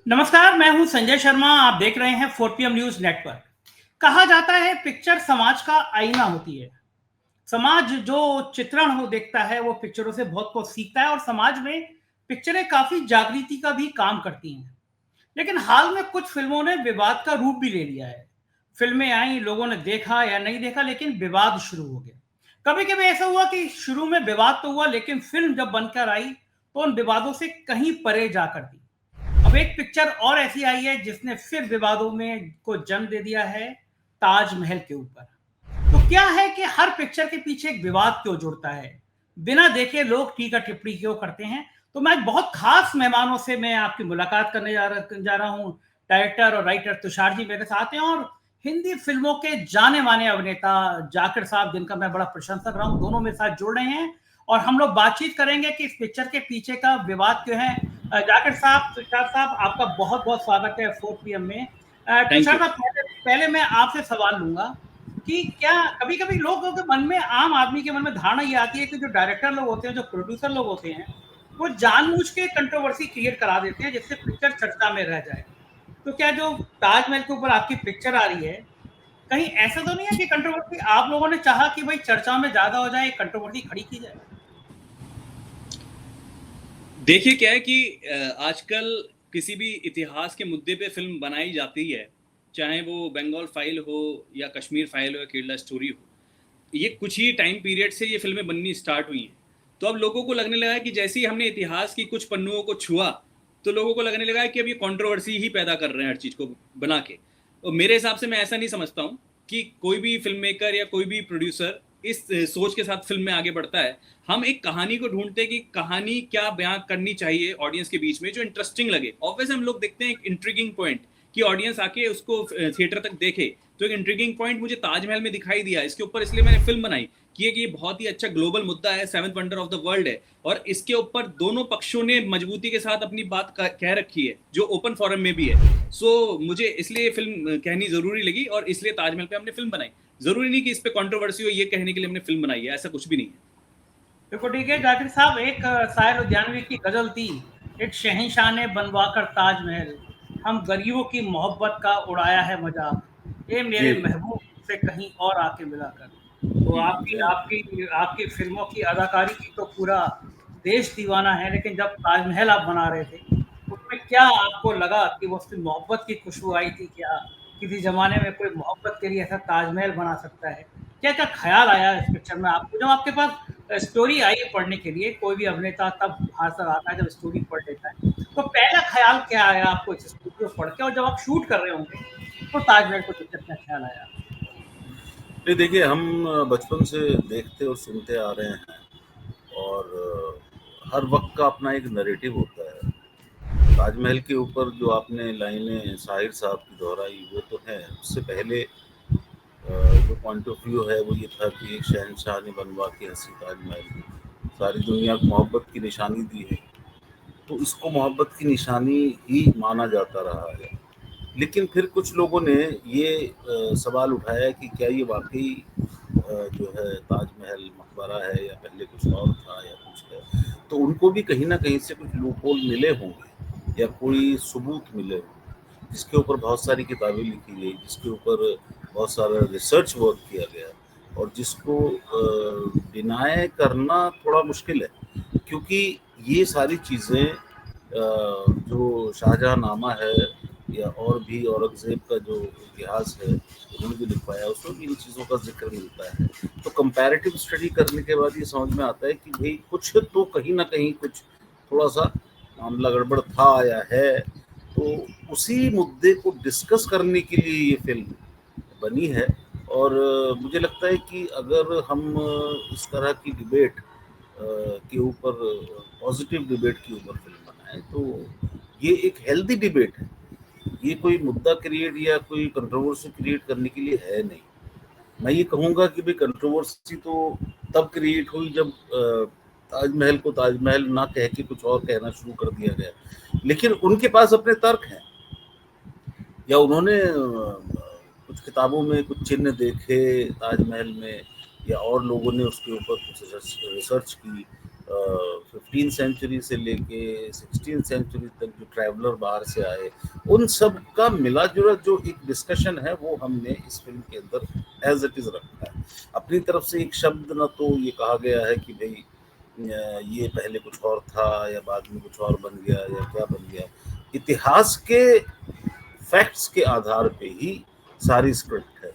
नमस्कार, मैं हूं संजय शर्मा। आप देख रहे हैं 4 PM न्यूज नेटवर्क। कहा जाता है पिक्चर समाज का आईना होती है। समाज जो चित्रण हो देखता है वो पिक्चरों से बहुत कुछ सीखता है और समाज में पिक्चरें काफी जागृति का भी काम करती हैं। लेकिन हाल में कुछ फिल्मों ने विवाद का रूप भी ले लिया है। फिल्में आई, लोगों ने देखा या नहीं देखा, लेकिन विवाद शुरू हो गया। कभी कभी ऐसा हुआ कि शुरू में विवाद तो हुआ, लेकिन फिल्म जब बनकर आई तो उन विवादों से कहीं परे जाकर दी। अब एक पिक्चर और ऐसी आई है जिसने फिर विवादों में को जन्म दे दिया है, ताजमहल के ऊपर। तो क्या है कि हर पिक्चर के पीछे एक विवाद क्यों जुड़ता है? बिना देखे लोग टीका टिप्पणी क्यों करते हैं? तो मैं बहुत खास मेहमानों से मैं आपकी मुलाकात करने जा रहा हूँ। डायरेक्टर और राइटर तुषार जी मेरे साथ हैं, और हिंदी फिल्मों के जाने माने अभिनेता जाकिर साहब, जिनका मैं बड़ा प्रशंसक रहा हूँ, दोनों मेरे साथ जुड़ रहे हैं। और हम लोग बातचीत करेंगे कि इस पिक्चर के पीछे का विवाद क्यों है। जाकिर साहब, तुषार साहब, आपका बहुत बहुत स्वागत है 4 PM में। Thank Tushar you. साहब, पहले मैं आपसे सवाल लूंगा कि क्या कभी कभी लोगों के मन में, आम आदमी के मन में धारणा ये आती है कि जो डायरेक्टर लोग होते हैं, जो प्रोड्यूसर लोग होते हैं, वो जानबूझ के कंट्रोवर्सी क्रिएट करा देते हैं जिससे पिक्चर चर्चा में रह जाए। तो क्या जो ताजमहल के ऊपर आपकी पिक्चर आ रही है, कहीं ऐसा तो नहीं है कि कंट्रोवर्सी आप लोगों ने चाहा कि भाई चर्चा में ज्यादा हो जाए, कंट्रोवर्सी खड़ी की जाए? देखिए क्या है कि आजकल किसी भी इतिहास के मुद्दे पे फिल्म बनाई जाती है, चाहे वो बंगाल फाइल हो या कश्मीर फाइल हो या केरला स्टोरी हो। ये कुछ ही टाइम पीरियड से ये फिल्में बननी स्टार्ट हुई हैं। तो अब लोगों को लगने लगा है कि जैसे ही हमने इतिहास की कुछ पन्नुओं को छुआ, तो लोगों को लगने लगा है कि अब ये कंट्रोवर्सी ही पैदा कर रहे हैं हर चीज़ को बना के। और मेरे हिसाब से मैं ऐसा नहीं समझता हूँ कि कोई भी फिल्म मेकर या कोई भी प्रोड्यूसर इस सोच के साथ फिल्म में आगे बढ़ता है। हम एक कहानी को ढूंढते हैं कि कहानी क्या बयां करनी चाहिए ऑडियंस के बीच में जो इंटरेस्टिंग लगे। ऑब्वियसली हम लोग देखते हैं एक इंट्रिगिंग पॉइंट कि ऑडियंस आके उसको थिएटर तक देखे। तो एक इंट्रिगिंग पॉइंट मुझे ताजमहल में दिखाई दिया इसके ऊपर, इसलिए मैंने फिल्म बनाई कि ये बहुत ही अच्छा ग्लोबल मुद्दा है, 7th wonder of the world है। और इसके ऊपर दोनों पक्षों ने मजबूती के साथ अपनी बात कह रखी है जो ओपन फोरम में भी है। मुझे इसलिए फिल्म कहनी जरूरी लगी और इसलिए ताजमहल पे हमने फिल्म बनाई। जरूरी नहीं कि इस पे कंट्रोवर्सी हो ये कहने के लिए हमने फिल्म बनाई है, ऐसा कुछ भी नहीं है। देखो ठीक है जाकिर साहब, एक शायर उद्यानवी की गजल थी, एक शहंशाह ने बनवाकर ताजमहल, हम गरीबों की मोहब्बत का उड़ाया है मजाक, ये मेरे जी, महबूब से कहीं और आके मिलाकर। तो जी आपकी आपकी आपकी फिल्मों की अदाकारी की तो पूरा देश दीवाना है, लेकिन जब ताजमहल आप बना रहे थे, उसमें क्या आपको लगा कि वो उसकी मोहब्बत की खुशबू आई थी क्या? किसी जमाने में कोई मोहब्बत के लिए ऐसा ताजमहल बना सकता है? क्या क्या ख्याल आया इस पिक्चर में आपको जब आपके पास स्टोरी आई पढ़ने के लिए? कोई भी अभिनेता तब हासिल आता है जब स्टोरी पढ़ लेता है। तो पहला ख्याल क्या आया आपको इस स्टोरी को पढ़ के, और जब आप शूट कर रहे होंगे तो ताजमहल को देखकर क्या ख्याल आया? नहीं देखिए हम बचपन से देखते और सुनते आ रहे हैं और हर वक्त का अपना एक नैरेटिव होता है। ताजमहल के ऊपर जो आपने लाइनें साहिर साहब की दोहराई वो तो है, उससे पहले जो पॉइंट ऑफ व्यू है वो ये था कि एक शहंशाह ने बनवा के हंसी ताजमहल सारी दुनिया को मोहब्बत की निशानी दी है, तो इसको मोहब्बत की निशानी ही माना जाता रहा है। लेकिन फिर कुछ लोगों ने ये सवाल उठाया कि क्या ये वाक़ई जो है ताजमहल मकबरा है या पहले कुछ और था या कुछ है। तो उनको भी कहीं न कहीं से कुछ लूपहोल मिले होंगे या कोई सबूत मिले होंगे, जिसके ऊपर बहुत सारी किताबें लिखी गई, जिसके ऊपर बहुत सारा रिसर्च वर्क किया गया और जिसको डिनाय करना थोड़ा मुश्किल है। क्योंकि ये सारी चीज़ें जो शाहजहाँनामा है या और भी औरंगज़ेब का जो इतिहास है, उन्होंने जो लिखवाया उसमें भी इन चीज़ों का ज़िक्र मिलता है। तो कंपैरेटिव स्टडी करने के बाद ये समझ में आता है कि भई कुछ तो कहीं न कहीं कुछ थोड़ा-सा मामला गड़बड़ था या है। तो उसी मुद्दे को डिस्कस करने के लिए ये फ़िल्म बनी है और मुझे लगता है कि अगर हम इस तरह की डिबेट के ऊपर पॉजिटिव डिबेट के ऊपर फ़िल्म बनाएँ तो ये एक हेल्दी डिबेट है। ये कोई मुद्दा क्रिएट या कोई कंट्रोवर्सी क्रिएट करने के लिए है नहीं। मैं ये कहूँगा कि भाई कंट्रोवर्सी तो तब क्रिएट हुई जब ताजमहल को ताजमहल ना कह के कुछ और कहना शुरू कर दिया गया। लेकिन उनके पास अपने तर्क हैं या उन्होंने कुछ किताबों में कुछ चिन्ह देखे ताजमहल में या और लोगों ने उसके ऊपर कुछ रिसर्च की। 15 सेंचुरी से लेके 16 सेंचुरी तक जो ट्रैवलर बाहर से आए, उन सब का मिला जुला जो एक डिस्कशन है वो हमने इस फिल्म के अंदर एज इट इज रखा है। अपनी तरफ से एक शब्द ना तो ये कहा गया है कि भाई ये पहले कुछ और था या बाद में कुछ और बन गया या क्या बन गया। इतिहास के फैक्ट्स के आधार पे ही सारी स्क्रिप्ट है।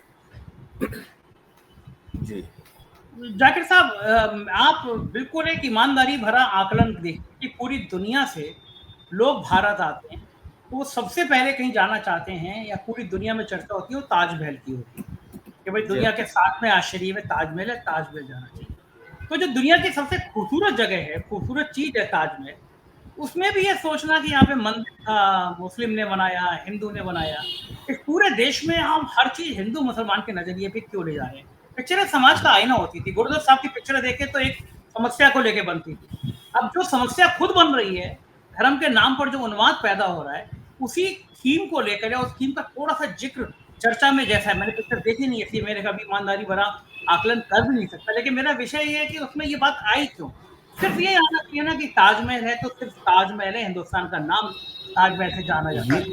जी जाकिर साहब, आप बिल्कुल एक ईमानदारी भरा आकलन देखिए कि पूरी दुनिया से लोग भारत आते हैं तो वो सबसे पहले कहीं जाना चाहते हैं या पूरी दुनिया में चर्चा होती है वो ताजमहल की होती है कि भाई दुनिया के 7वें आश्चर्य में ताजमहल है, ताजमहल जाना चाहिए। तो जो दुनिया की सबसे खूबसूरत जगह है, खूबसूरत चीज है ताजमहल, उसमें भी ये सोचना कि यहाँ पे मंदिर था, मुस्लिम ने बनाया, हिंदू ने बनाया, इस पूरे देश में हम हर चीज हिंदू मुसलमान के नजरिए पे क्यों ले जा रहे हैं? पिक्चरें समाज का आईना होती थी। गुरुदत्त साहब की पिक्चरें देखे तो एक समस्या को लेके बनती थी। अब जो समस्या खुद बन रही है, धर्म के नाम पर जो उन्माद पैदा हो रहा है, उसी थीम को लेकर या उस थीम का थोड़ा सा जिक्र चर्चा में, जैसा है, मैंने पिक्चर देखी नहीं है इसलिए मेरे कभी ईमानदारी भरा आकलन कर भी नहीं सकता, लेकिन मेरा विषय ये है कि उसमें ये बात आई क्यों? सिर्फ ये आना चाहिए ना कि ताजमहल है तो सिर्फ ताजमहल है, हिंदुस्तान का नाम ताजमहल से जाना जाता है।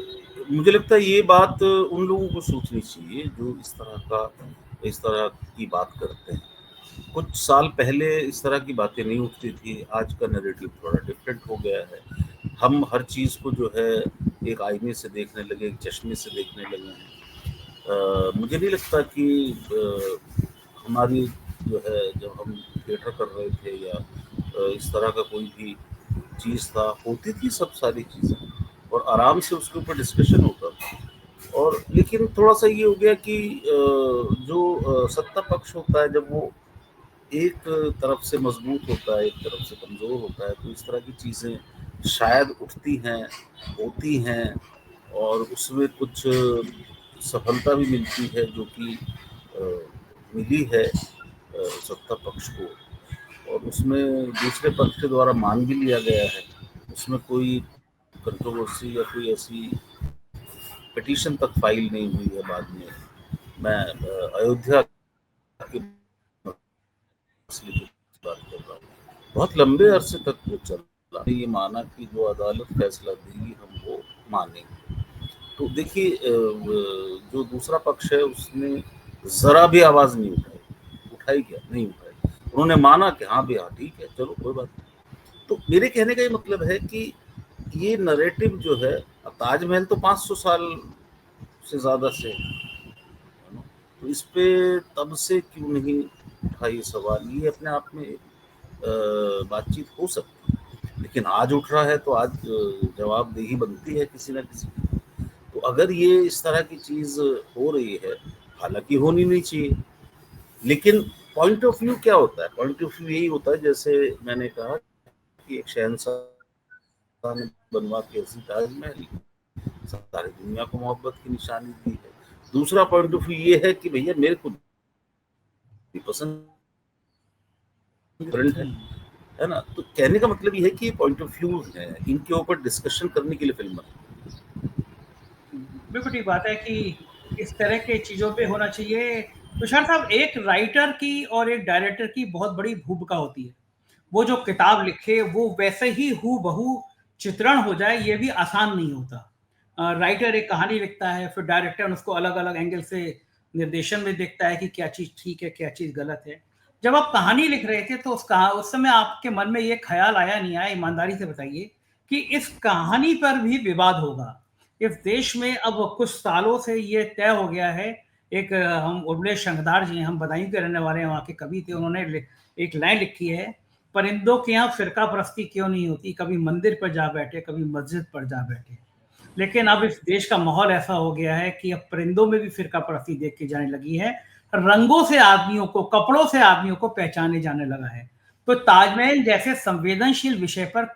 मुझे लगता है ये बात उन लोगों को सोचनी चाहिए जो इस तरह की बात करते हैं। कुछ साल पहले इस तरह की बातें नहीं उठती थी, आज का नैरेटिव थोड़ा डिफरेंट हो गया है। हम हर चीज़ को जो है एक आईने से देखने लगे, एक चश्मे से देखने लगे हैं। मुझे नहीं लगता कि हमारी जो है, जब हम थिएटर कर रहे थे या इस तरह का कोई भी चीज़ था, होती थी सब सारी चीज़ें और आराम से उसके ऊपर डिस्कशन होता था। और लेकिन थोड़ा सा ये हो गया कि जो सत्ता पक्ष होता है, जब वो एक तरफ से मजबूत होता है, एक तरफ से कमज़ोर होता है, तो इस तरह की चीज़ें शायद उठती हैं, होती हैं और उसमें कुछ सफलता भी मिलती है जो कि मिली है सत्ता पक्ष को, और उसमें दूसरे पक्ष के द्वारा मान भी लिया गया है। उसमें कोई कंट्रोवर्सी या कोई ऐसी पिटीशन तक फाइल नहीं हुई है बाद में। मैं अयोध्या की बात कर रहा हूँ, बहुत लंबे अरसे तक वो चला, ये माना कि जो अदालत फैसला देगी हम वो मानेंगे। तो देखिए जो दूसरा पक्ष है उसने जरा भी आवाज नहीं उठाई क्या? नहीं उठाई। उन्होंने माना कि हाँ भी, हाँ ठीक है, चलो कोई बात नहीं। तो मेरे कहने का ये मतलब है कि ये नैरेटिव जो है, ताजमहल तो 500 साल से ज्यादा से, तो इस पे तब से क्यों नहीं उठा ये सवाल? ये अपने आप में बातचीत हो सकती है, लेकिन आज उठ रहा है तो आज जवाबदेही बनती है किसी ना किसी की। तो अगर ये इस तरह की चीज हो रही है, हालांकि होनी नहीं चाहिए, लेकिन पॉइंट ऑफ व्यू क्या होता है? पॉइंट ऑफ व्यू यही होता है, जैसे मैंने कहा कि एक शहंशाह ने बनवा के ऐसी ताजमहल सारी दुनिया को मोहब्बत की निशानी दी है। दूसरा पॉइंट ऑफ व्यू ये है कि भैया मेरे को पसंद है ना। तो कहने का मतलब ये है कि पॉइंट ऑफ व्यू है, इनके ऊपर डिस्कशन करने के लिए फिल्म बनी। बिल्कुल ठीक बात है कि इस तरह के चीज़ों पे होना चाहिए। तुषार साहब, एक राइटर की और एक डायरेक्टर की बहुत बड़ी भूमिका होती है। वो जो किताब लिखे वो वैसे ही हूबहू चित्रण हो जाए, ये भी आसान नहीं होता। राइटर एक कहानी लिखता है, फिर डायरेक्टर उसको अलग अलग एंगल से निर्देशन में देखता है कि क्या चीज़ ठीक है, क्या चीज़ गलत है। जब आप कहानी लिख रहे थे तो उस समय आपके मन में ये ख्याल आया नहीं आया, ईमानदारी से बताइए, कि इस कहानी पर भी विवाद होगा? इस देश में अब कुछ सालों से ये तय हो गया है। एक हम उर्मिला शंखदार जी हैं, हम बदायूं के रहने वाले हैं, वहाँ के कवि थे, उन्होंने एक लाइन लिखी है, परिंदों के यहाँ फिरका परस्ती क्यों नहीं होती, कभी मंदिर पर जा बैठे, कभी मस्जिद पर जा बैठे। लेकिन अब इस देश का माहौल ऐसा हो गया है कि अब परिंदों में भी फिरका परस्ती देख के जाने लगी है, रंगों से आदमियों को, कपड़ों से आदमियों को पहचाने जाने लगा है। तो ताजमहल जैसे संवेदनशील विषय पर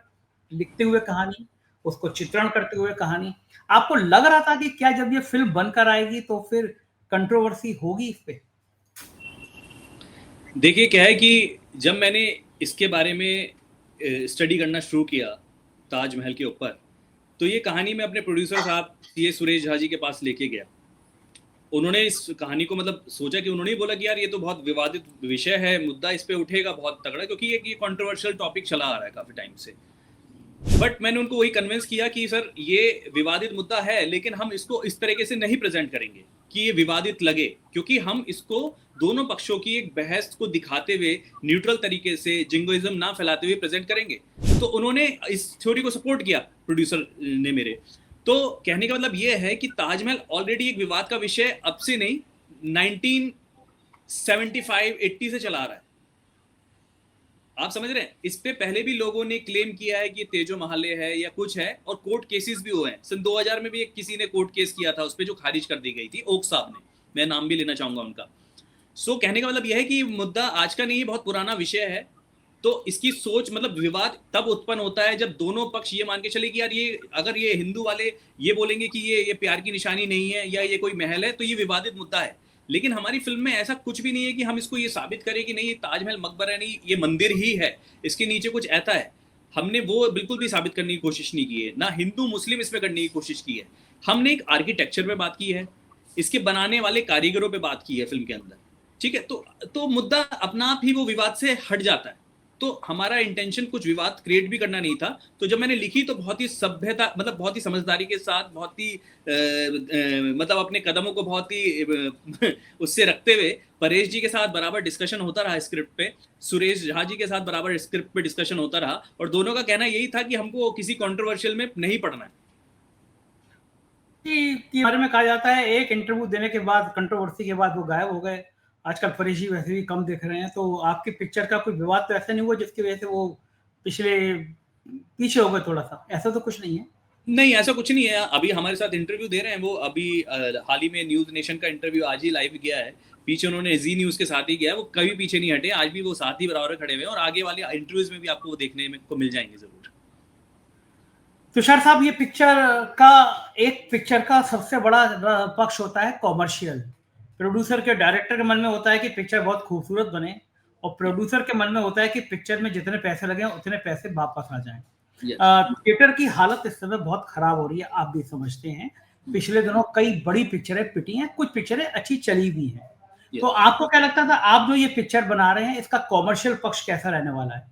लिखते हुए कहानी, उसको चित्रण करते हुए कहानी, आपको लग रहा था कि क्या जब ये फिल्म बनकर आएगी तो फिर कंट्रोवर्सी होगी इस पे? देखिए क्या है कि जब मैंने इसके बारे में स्टडी करना शुरू किया ताजमहल के ऊपर, तो ये कहानी मैं अपने प्रोड्यूसर साहब सी.ए. सुरेश झा जी के पास लेके गया। उन्होंने इस कहानी को मतलब सोचा कि उन्होंने ही बोला कि यार ये तो बहुत विवादित विषय है, मुद्दा इस पे उठेगा बहुत तगड़ा, क्योंकि ये कंट्रोवर्शियल टॉपिक चला आ रहा है काफी टाइम से। बट मैंने उनको वही कन्विंस किया कि सर ये विवादित मुद्दा है, लेकिन हम इसको इस तरीके से नहीं प्रेजेंट करेंगे कि ये विवादित लगे, क्योंकि हम इसको दोनों पक्षों की एक बहस को दिखाते हुए न्यूट्रल तरीके से, जिंगोइज्म ना फैलाते हुए प्रेजेंट करेंगे। तो उन्होंने इस थ्योरी को सपोर्ट किया, प्रोड्यूसर ने मेरे। तो कहने का मतलब ये है कि ताजमहल ऑलरेडी एक विवाद का विषय अब से नहीं, 1975-80 से चला आ रहा है। आप समझ रहे हैं? इस पे पहले भी लोगों ने क्लेम किया है कि तेजो महाले है या कुछ है, और कोर्ट केसेस भी हुए हैं। सन 2000 में भी एक किसी ने कोर्ट केस किया था, उस पे जो खारिज कर दी गई थी, ओक साहब ने, मैं नाम भी लेना चाहूंगा उनका। सो कहने का मतलब यह है कि मुद्दा आज का नहीं है, बहुत पुराना विषय है। तो इसकी सोच मतलब विवाद तब उत्पन्न होता है जब दोनों पक्ष ये मान के चले कि यार ये अगर ये हिंदू वाले ये बोलेंगे कि ये प्यार की निशानी नहीं है या ये कोई महल है, तो ये विवादित मुद्दा है। लेकिन हमारी फिल्म में ऐसा कुछ भी नहीं है कि हम इसको ये साबित करें कि नहीं ये ताजमहल मकबरा नहीं, ये मंदिर ही है, इसके नीचे कुछ ऐसा है। हमने वो बिल्कुल भी साबित करने की कोशिश नहीं की है, ना हिंदू मुस्लिम इसमें करने की कोशिश की है। हमने एक आर्किटेक्चर पे बात की है, इसके बनाने वाले कारीगरों पे बात की है फिल्म के अंदर, ठीक है। तो मुद्दा अपना आप ही वो विवाद से हट जाता है। तो हमारा इंटेंशन कुछ विवाद क्रिएट भी करना नहीं था। तो जब मैंने लिखी तो बहुत ही सभ्यता, मतलब बहुत ही समझदारी के साथ, बहुत ही मतलब अपने कदमों को बहुत ही उससे रखते हुए परेश जी के साथ बराबर डिस्कशन होता रहा स्क्रिप्ट पे, सुरेश झा जी के साथ बराबर स्क्रिप्ट पे डिस्कशन होता रहा, और दोनों का कहना यही था कि हमको किसी कंट्रोवर्शियल में नहीं पड़ना है। कि बारे में कहा जाता है एक इंटरव्यू देने के बाद, कंट्रोवर्सी के बाद वो गायब हो गए। आजकल परेश जी वैसे भी कम दिख रहे हैं। तो आपकी पिक्चर का कोई विवाद तो ऐसा नहीं हुआ जिसकी वजह से वो पीछे हो गए थोड़ा सा? ऐसा तो कुछ नहीं है। नहीं, ऐसा कुछ नहीं है। अभी हमारे साथ इंटरव्यू दे रहे हैं वो, अभी हाल ही में न्यूज नेशन का इंटरव्यू आज ही लाइव किया है। पीछे उन्होंने जी न्यूज के साथ ही किया है, वो कभी पीछे नहीं हटे, आज भी वो साथ ही बराबर खड़े हुए हैं, और आगे वाले इंटरव्यूज में भी आपको वो देखने में को मिल जाएंगे जरूर। तुषार साहब, ये पिक्चर का सबसे बड़ा पक्ष होता है कॉमर्शियल। प्रोड्यूसर के, डायरेक्टर के मन में होता है कि पिक्चर बहुत खूबसूरत बने, और प्रोड्यूसर के मन में होता है कि पिक्चर में जितने पैसे लगे उतने पैसे वापस आ जाएं। थिएटर की हालत इस समय बहुत खराब हो रही है, आप भी समझते हैं। पिछले दिनों कई बड़ी पिक्चरें पिटी हैं, कुछ पिक्चरें अच्छी चली भी हैं। तो आपको क्या लगता था, आप जो ये पिक्चर बना रहे हैं, इसका कॉमर्शियल पक्ष कैसा रहने वाला है?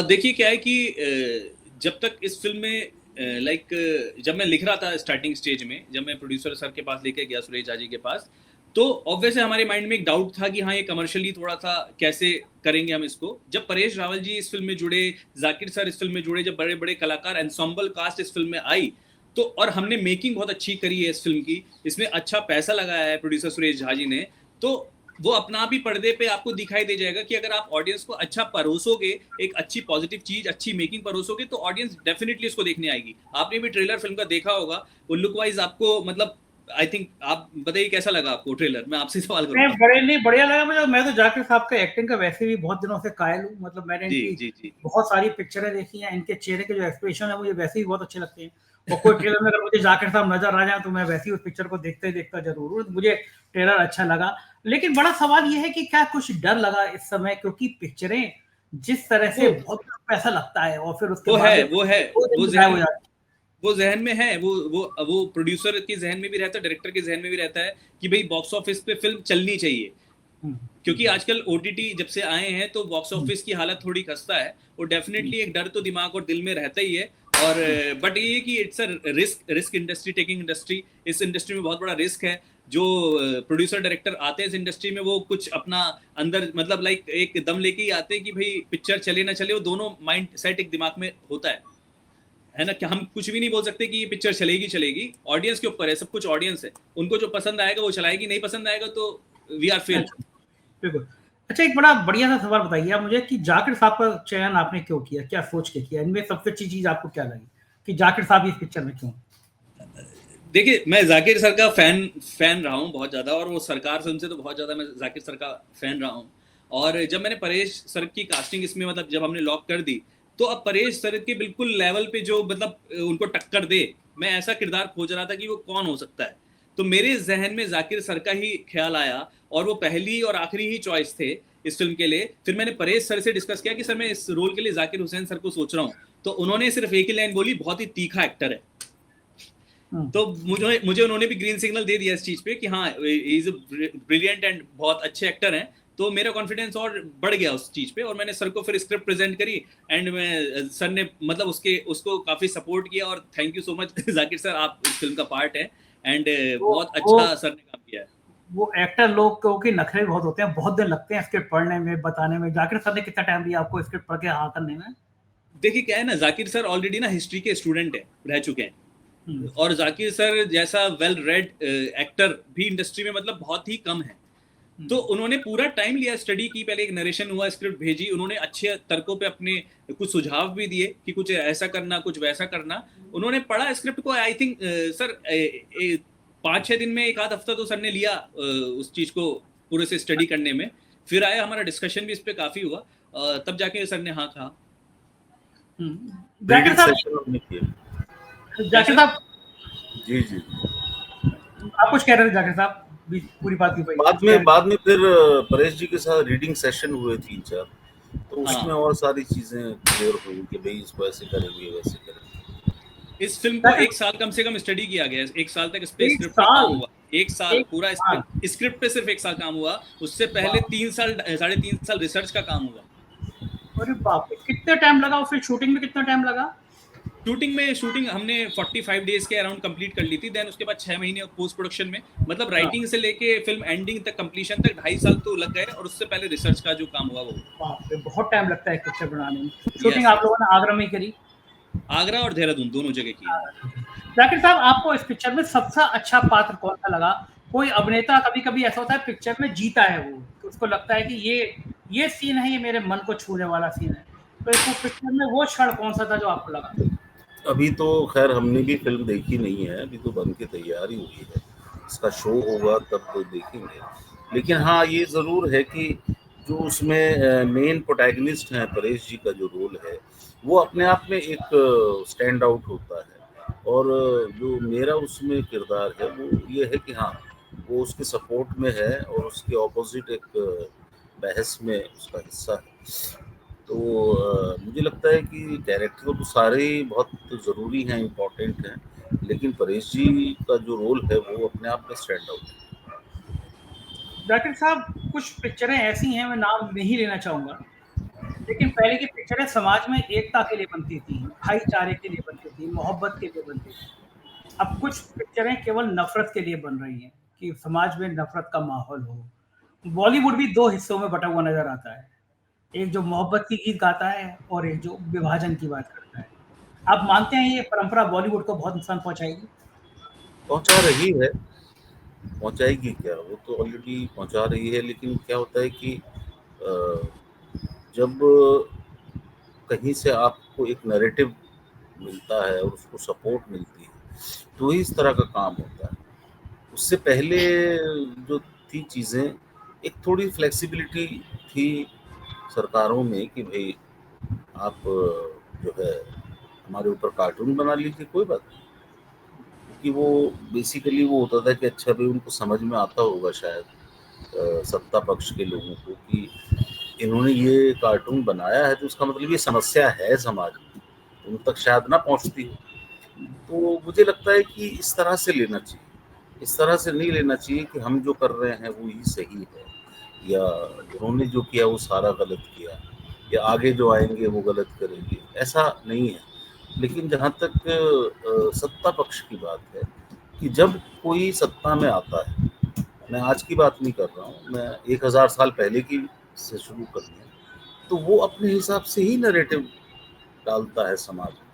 देखिए क्या है कि जब तक इस फिल्म में जब मैं लिख रहा था स्टार्टिंग स्टेज में, जब मैं प्रोड्यूसर सर के पास लेके गया, सुरेश झा जी के पास, तो ऑब्वियसली हमारे माइंड में एक डाउट था कि हाँ ये कमर्शियली थोड़ा सा कैसे करेंगे हम इसको। जब परेश रावल जी इस फिल्म में जुड़े, जाकिर सर इस फिल्म में जुड़े, जब बड़े बड़े कलाकार, एंसेंबल कास्ट इस फिल्म में आई, तो और हमने मेकिंग बहुत अच्छी करी है इस फिल्म की, इसमें अच्छा पैसा लगाया है प्रोड्यूसर सुरेश झा जी ने, तो वो अपना भी पर्दे पे आपको दिखाई दे जाएगा कि अगर आप ऑडियंस को अच्छा परोसोगे, एक अच्छी पॉजिटिव चीज, अच्छी मेकिंग परोसोगे, तो ऑडियंस डेफिनेटली इसको देखने आएगी। आपने भी ट्रेलर फिल्म का देखा होगा, वो लुक वाइज आपको मतलब आई थिंक, आप बताइए कैसा लगा आपको ट्रेलर? मैं आपसे सवाल करूंगा। बढ़िया लगा मुझे। मैं तो जाकिर साहब का एक्टिंग का वैसे भी बहुत दिनों से कायल हूँ। मतलब मैंने इनकी बहुत सारी पिक्चरें देखी हैं, इनके चेहरे के जो एक्सप्रेशन है मुझे वैसे ही बहुत अच्छे लगते हैं। और कोई ट्रेलर में अगर मुझे जाकिर साहब नजर आ जाए तो मैं वैसे ही उस पिक्चर को देखता जरूर हूँ। मुझे ट्रेलर अच्छा लगा, लेकिन बड़ा सवाल ये है कि क्या कुछ डर लगा इस समय, क्योंकि पिक्चरें जिस तरह से बहुत पैसा लगता है और फिर उसके बाद वो जहन में है, वो प्रोड्यूसर के जहन में भी रहता है, डायरेक्टर के जहन में भी रहता है कि भाई बॉक्स ऑफिस पे फिल्म चलनी चाहिए। क्योंकि आजकल ओटीटी जब से आए हैं तो बॉक्स ऑफिस की हालत थोड़ी खस्ता है, और डेफिनेटली एक डर तो दिमाग और दिल में रहता ही है। और बट ये कि it's a risk industry, taking industry. इस इंडस्ट्री में बहुत बड़ा रिस्क है। जो प्रोड्यूसर डायरेक्टर आते हैं इस इंडस्ट्री में, वो कुछ अपना अंदर मतलब एक दम लेके ही आते हैं कि भाई पिक्चर चले ना चले, वो दोनों माइंड सेट एक दिमाग में होता है ना। कि हम कुछ भी नहीं बोल सकते कि ये पिक्चर चलेगी, ऑडियंस के ऊपर है, सब कुछ ऑडियंस है, उनको जो पसंद आएगा वो चलाएगी, नहीं पसंद आएगा तो वी आर फेल। बिल्कुल। अच्छा, एक बड़ा बढ़िया सा सवाल बताइए आप मुझे कि जाकिर साहब का चयन आपने क्यों किया, क्या सोच के किया? इनमें सबसे अच्छी चीज आपको क्या लगी कि जाकिर साहब इस पिक्चर में क्यों? देखिए, मैं जाकिर सर का फैन रहा हूँ बहुत ज्यादा, और वो सरकार फिल्म से तो बहुत ज्यादा मैं जाकिर सर का फैन रहा हूँ। और जब मैंने परेश सर की कास्टिंग इसमें मतलब जब हमने लॉक कर दी, तो अब परेश सर के बिल्कुल लेवल पे जो मतलब उनको टक्कर दे, मैं ऐसा किरदार खोज रहा था कि वो कौन हो सकता है। तो मेरे जहन में जाकिर सर का ही ख्याल आया, और वो पहली और आखिरी ही चॉइस थे इस फिल्म के लिए। फिर मैंने परेश सर से डिस्कस किया कि सर मैं इस रोल के लिए जाकिर हुसैन सर को सोच रहा हूँ, तो उन्होंने सिर्फ एक ही लाइन बोली, बहुत ही तीखा एक्टर है। तो मुझे उन्होंने भी ग्रीन सिग्नल दे दिया इस चीज पे कि हाँ इज ब्रिलियंट एंड बहुत अच्छे एक्टर हैं, तो मेरा कॉन्फिडेंस और बढ़ गया उस चीज पे। और मैंने सर को फिर स्क्रिप्ट प्रेजेंट करी एंड मैं सर ने मतलब उसको काफी सपोर्ट किया। और thank you so much Zakir sir, आप इस फिल्म का पार्ट है एंड बहुत अच्छा सर ने काम किया है। वो एक्टर लोग के नखरे बहुत होते हैं, बहुत दिन लगते हैं स्क्रिप्ट पढ़ने में, बताने में। जाकिर सर ने कितना टाइम दिया आपको स्क्रिप्ट पढ़ के हाँ करने में? देखिए क्या है ना, जाकिर सर ऑलरेडी ना हिस्ट्री के स्टूडेंट है, रह चुके हैं, और जाकिर सर जैसा वेल रेड एक्टर भी इंडस्ट्री में मतलब बहुत ही कम है। तो उन्होंने पूरा टाइम लिया, स्टडी की, पहले एक नरेशन हुआ, स्क्रिप्ट भेजी, उन्होंने अच्छे तर्कों पे अपने कुछ सुझाव भी दिए कि कुछ ऐसा करना, कुछ वैसा करना। उन्होंने पढ़ा स्क्रिप्ट को, आई थिंक सर 5-6 दिन में, एक आध हफ्ता तो सर ने लिया उस चीज को पूरे से स्टडी करने में। फिर आया हमारा डिस्कशन भी इस पे काफी हुआ, तब जाके सर ने हाँ कहा। जाकिर साहब जी जी आप कुछ कह रहे थे जाकिर साहब, पूरी बात की बाद में फिर परेश जी के साथ रीडिंग सेशन हुए 3-4, तो उसमें और सारी चीजें क्लियर हुई कि भाई इसको ऐसे करेंगे वैसे करेंगे। इस फिल्म को 1 साल कम से कम स्टडी किया गया, 1 साल तक इस पे स्क्रिप्ट पे काम हुआ। 1 साल पूरा स्क्रिप्ट पे सिर्फ 1 साल काम हुआ, उससे पहले 3 साल 3.5 साल रिसर्च का काम हुआ। अरे बाप रे, कितना टाइम लगा? फिर शूटिंग में कितना टाइम लगा? शूटिंग हमने 45 डेज के अराउंड कंप्लीट कर ली थी। देन उसके बाद 6 महीने पोस्ट प्रोडक्शन में, मतलब राइटिंग से लेके फिल्म एंडिंग तक, कंप्लीशन तक 2.5 साल तो लग गए। और उससे पहले रिसर्च का जो काम हुआ वो। बाप रे, बहुत टाइम लगता है पिक्चर बनाने में। शूटिंग आप लोगों ने आगरा में करी? आगरा और देहरादून दोनों जगह की। जाकिर साहब, आपको इस पिक्चर में सबसे अच्छा पात्र कौन सा लगा? कोई अभिनेता कभी कभी ऐसा होता है पिक्चर में जीता है वो, तो उसको लगता है कि ये सीन है, ये मेरे मन को छूने वाला सीन है, तो इस पिक्चर में वो क्षण कौन सा था जो आपको लगा? अभी तो खैर हमने भी फिल्म देखी नहीं है, अभी तो बन के तैयारी हुई है, इसका शो होगा तब तो देखेंगे। लेकिन हाँ ये ज़रूर है कि जो उसमें मेन प्रोटैगनिस्ट हैं, परेश जी का जो रोल है वो अपने आप में एक स्टैंड आउट होता है। और जो मेरा उसमें किरदार है वो ये है कि हाँ वो उसके सपोर्ट में है और उसके ऑपोजिट एक बहस में उसका हिस्सा है। तो मुझे लगता है कि कैरेक्टर तो सारे ही बहुत ज़रूरी हैं, इम्पोर्टेंट हैं, लेकिन परेश जी का जो रोल है वो अपने आप में स्टैंड आउट है। जाकिर साहब, कुछ पिक्चरें ऐसी हैं, मैं नाम नहीं लेना चाहूँगा, लेकिन पहले की पिक्चरें समाज में एकता के लिए बनती थी, भाईचारे के लिए बनती थी, मोहब्बत के लिए बनती थी। अब कुछ पिक्चरें केवल नफरत के लिए बन रही हैं कि समाज में नफरत का माहौल हो। बॉलीवुड भी 2 हिस्सों में बटा हुआ नजर आता है, एक जो मोहब्बत की गीत गाता है और एक जो विभाजन की बात करता है। आप मानते हैं ये परंपरा बॉलीवुड को बहुत नुकसान पहुंचाएगी? पहुंचा रही है, पहुंचाएगी क्या, वो तो ऑलरेडी पहुंचा रही है। लेकिन क्या होता है कि जब कहीं से आपको एक नैरेटिव मिलता है और उसको सपोर्ट मिलती है तो ही इस तरह का काम होता है। उससे पहले जो थी चीज़ें, एक थोड़ी फ्लेक्सिबिलिटी थी सरकारों में कि भाई आप जो है हमारे ऊपर कार्टून बना लीजिए, कोई बात नहीं, क्योंकि वो बेसिकली वो होता था कि अच्छा भाई उनको समझ में आता होगा शायद सत्ता पक्ष के लोगों को कि इन्होंने ये कार्टून बनाया है तो उसका मतलब ये समस्या है समाज में, उन तक शायद ना पहुंचती हो। तो मुझे लगता है कि इस तरह से लेना चाहिए, इस तरह से नहीं लेना चाहिए कि हम जो कर रहे हैं वो ही सही है या उन्होंने जो किया वो सारा गलत किया या आगे जो आएंगे वो गलत करेंगे, ऐसा नहीं है। लेकिन जहाँ तक सत्ता पक्ष की बात है कि जब कोई सत्ता में आता है, मैं आज की बात नहीं कर रहा हूँ, मैं 1000 साल पहले की से शुरू कर दूँ, तो वो अपने हिसाब से ही नैरेटिव डालता है समाज में।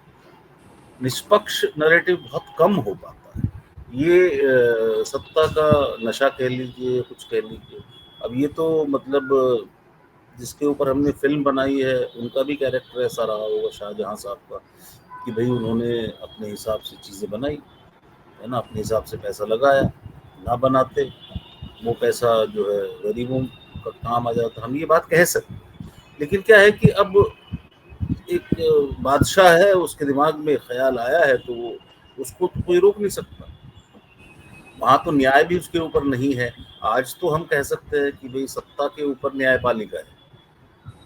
निष्पक्ष नैरेटिव बहुत कम हो पाता है। ये सत्ता का नशा कह लीजिए, कुछ कह लीजिए। अब ये तो मतलब जिसके ऊपर हमने फिल्म बनाई है उनका भी कैरेक्टर ऐसा रहा होगा, शाहजहां साहब का, कि भाई उन्होंने अपने हिसाब से चीज़ें बनाई है ना, अपने हिसाब से पैसा लगाया, ना बनाते वो पैसा जो है गरीबों का काम आ जाता, हम ये बात कह सकते। लेकिन क्या है कि अब एक बादशाह है, उसके दिमाग में ख्याल आया है तो वो उसको तो कोई रोक नहीं सकता। वहाँ तो न्याय भी उसके ऊपर नहीं है। आज तो हम कह सकते हैं कि भाई सत्ता के ऊपर न्यायपालिका है,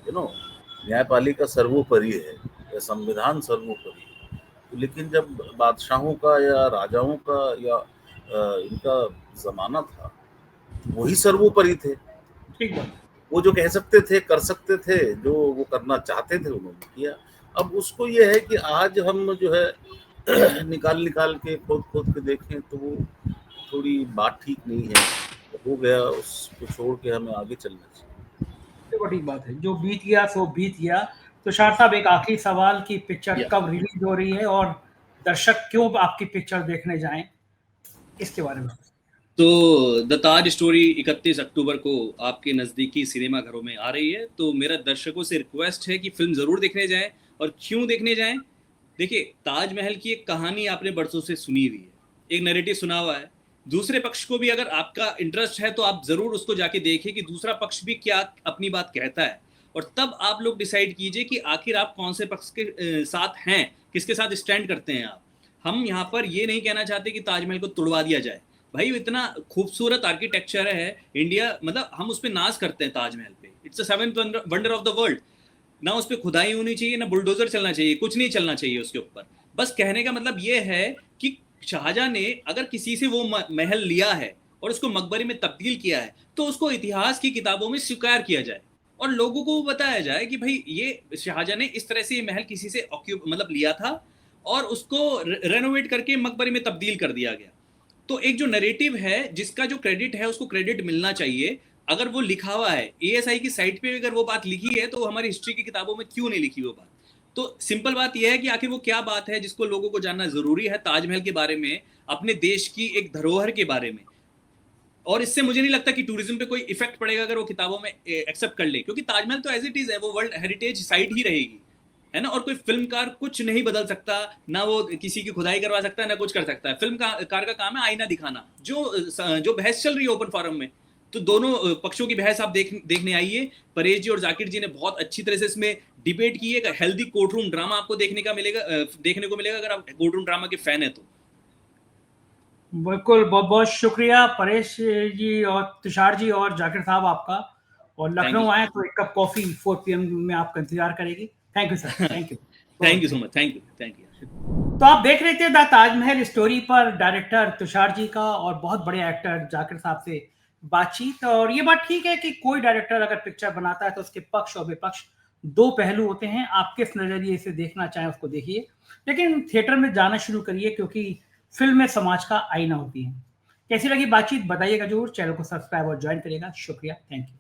न्यायपालिका सर्वोपरि है या संविधान सर्वोपरि है। लेकिन जब बादशाहों का या राजाओं का या इनका जमाना था, वही सर्वोपरि थे। ठीक बात। वो जो कह सकते थे, कर सकते थे, जो वो करना चाहते थे उन्होंने किया। अब उसको ये है कि आज हम जो है निकाल के खोद के देखें तो वो थोड़ी बात ठीक नहीं है। हो गया, उसको छोड़ के हमें आगे चलना चाहिए। तो ठीक बात है, जो बीत गया सो बीत गया। तुषार साहब, एक आखिरी सवाल की पिक्चर Yeah. कब रिलीज हो रही है और दर्शक क्यों आपकी पिक्चर देखने जाएं, इसके बारे में। तो द ताज स्टोरी 31 अक्टूबर को आपके नज़दीकी सिनेमा घरों में आ रही है। तो मेरा दर्शकों से रिक्वेस्ट है कि फिल्म ज़रूर देखने जाएं। और क्यों देखने जाएं? देखिए, ताजमहल की एक कहानी आपने बरसों से सुनी हुई है, एक नैरेटिव सुना हुआ है। दूसरे पक्ष को भी अगर आपका इंटरेस्ट है तो आप ज़रूर उसको जाके देखिए कि दूसरा पक्ष भी क्या अपनी बात कहता है, और तब आप लोग डिसाइड कीजिए कि आखिर आप कौन से पक्ष के साथ हैं, किसके साथ स्टैंड करते हैं आप। हम यहाँ पर ये नहीं कहना चाहते कि ताजमहल को तोड़वा दिया जाए। भाई, इतना खूबसूरत आर्किटेक्चर है इंडिया, मतलब हम उस पर नाज करते हैं ताजमहल पे। It's a seventh wonder of the world. ना उस पर खुदाई होनी चाहिए, ना बुलडोजर चलना चाहिए, कुछ नहीं चलना चाहिए उसके ऊपर। बस कहने का मतलब ये है कि शाहजहां ने अगर किसी से वो महल लिया है और उसको मकबरे में तब्दील किया है तो उसको इतिहास की किताबों में स्वीकार किया जाए और लोगों को बताया जाए कि भाई ये शाहजहां ने इस तरह से ये महल किसी से मतलब लिया था और उसको रेनोवेट करके मकबरे में तब्दील कर दिया गया। तो एक जो नैरेटिव है, जिसका जो क्रेडिट है उसको क्रेडिट मिलना चाहिए। अगर वो लिखा हुआ है एएसआई की साइट पे, अगर वो बात लिखी है तो हमारी हिस्ट्री की किताबों में क्यों नहीं लिखी वो बात? तो सिंपल बात यह है कि आखिर वो क्या बात है जिसको लोगों को जानना जरूरी है ताजमहल के बारे में, अपने देश की एक धरोहर के बारे में। और इससे मुझे नहीं लगता कि टूरिज्म पे कोई इफेक्ट पड़ेगा अगर वो किताबों में एक्सेप्ट कर ले, क्योंकि ताजमहल तो एज इट इज है, वो वर्ल्ड हेरिटेज साइट ही रहेगी, है ना। और कोई फिल्मकार कुछ नहीं बदल सकता, ना वो किसी की खुदाई करवा सकता है, ना कुछ कर सकता है। फिल्मकार का काम है आईना दिखाना। जो बहस चल रही है ओपन फोरम में, तो दोनों पक्षों की बहस आप देखने आइए। परेश जी और जाकिर जी ने बहुत अच्छी तरह से इसमें डिबेट की है। हेल्दी कोर्टरूम ड्रामा आपको देखने को मिलेगा अगर आप कोर्टरूम ड्रामा के फैन है तो। बिल्कुल, बहुत बहुत शुक्रिया परेश जी और तुषार जी और जाकिर साहब आपका। और लखनऊ आए तो एक कप कॉफी 4 PM में आपका इंतजार करेगी। Thank you sir, thank you. Thank you so much, thank you. तो आप देख रहे थे द ताजमहल स्टोरी पर डायरेक्टर तुषार जी का और बहुत बड़े एक्टर जाकिर साहब से बातचीत। और ये बात ठीक है कि कोई डायरेक्टर अगर पिक्चर बनाता है तो उसके पक्ष और विपक्ष दो पहलू होते हैं। आप किस नजरिए से देखना चाहें उसको देखिए, लेकिन थिएटर में जाना शुरू करिए, क्योंकि फिल्म में समाज का आईना होती है। कैसी लगी बातचीत बताइएगा जरूर। चैनल को सब्सक्राइब और ज्वाइन करिएगा। शुक्रिया, थैंक यू।